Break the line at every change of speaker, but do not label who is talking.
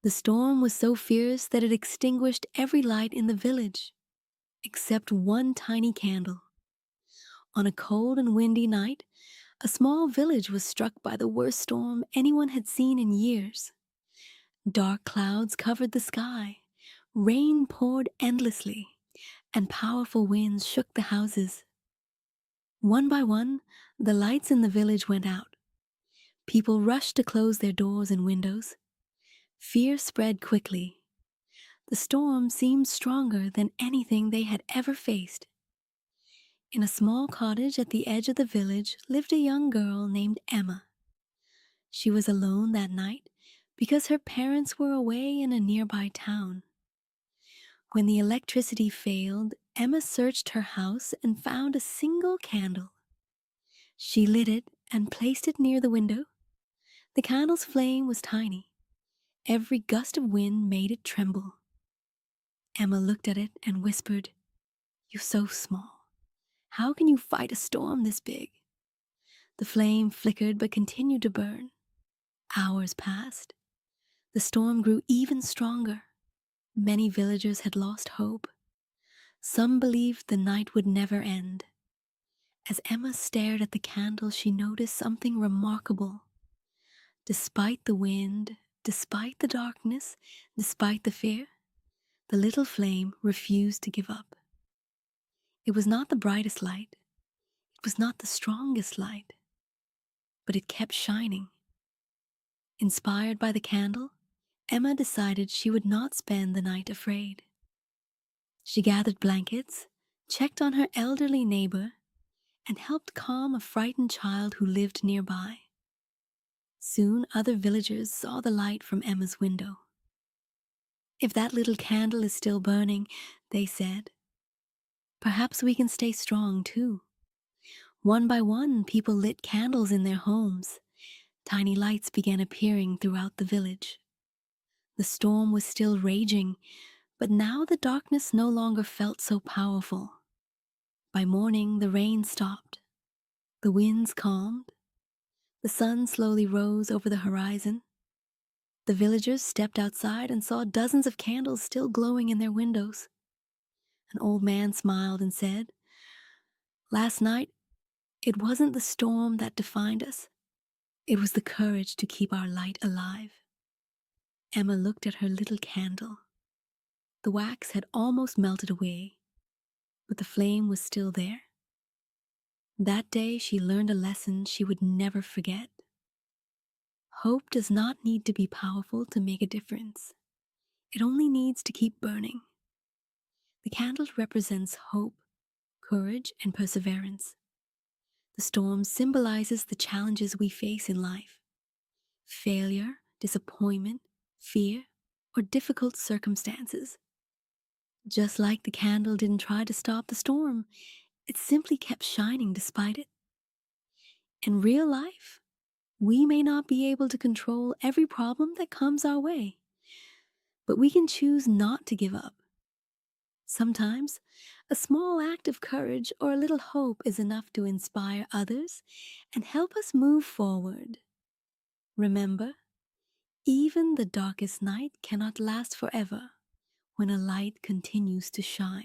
The storm was so fierce that it extinguished every light in the village, except one tiny candle. On a cold and windy night, a small village was struck by the worst storm anyone had seen in years. Dark clouds covered the sky, rain poured endlessly, and powerful winds shook the houses. One by one, the lights in the village went out. People rushed to close their doors and windows. Fear spread quickly. The storm seemed stronger than anything they had ever faced. In a small cottage at the edge of the village lived a young girl named Emma. She was alone that night because her parents were away in a nearby town. When the electricity failed, Emma searched her house and found a single candle. She lit it and placed it near the window. The candle's flame was tiny. Every gust of wind made it tremble. Emma looked at it and whispered, "You're so small. How can you fight a storm this big?" The flame flickered but continued to burn. Hours passed. The storm grew even stronger. Many villagers had lost hope. Some believed the night would never end. As Emma stared at the candle, she noticed something remarkable. Despite the wind, despite the darkness, despite the fear, the little flame refused to give up. It was not the brightest light, it was not the strongest light, but it kept shining. Inspired by the candle, Emma decided she would not spend the night afraid. She gathered blankets, checked on her elderly neighbor, and helped calm a frightened child who lived nearby. Soon other villagers saw the light from Emma's window. "If that little candle is still burning," they said, "perhaps we can stay strong too." One by one, people lit candles in their homes. Tiny lights began appearing throughout the village. The storm was still raging, but now the darkness no longer felt so powerful. By morning, the rain stopped. The winds calmed. The sun slowly rose over the horizon. The villagers stepped outside and saw dozens of candles still glowing in their windows. An old man smiled and said, "Last night, it wasn't the storm that defined us. It was the courage to keep our light alive." Emma looked at her little candle. The wax had almost melted away, but the flame was still there. That day she learned a lesson she would never forget. Hope does not need to be powerful to make a difference. It only needs to keep burning. The candle represents hope, courage, and perseverance. The storm symbolizes the challenges we face in life: failure, disappointment, fear, or difficult circumstances. Just like the candle didn't try to stop the storm, it simply kept shining despite it. In real life, we may not be able to control every problem that comes our way, but we can choose not to give up. Sometimes, a small act of courage or a little hope is enough to inspire others and help us move forward. Remember, even the darkest night cannot last forever when a light continues to shine.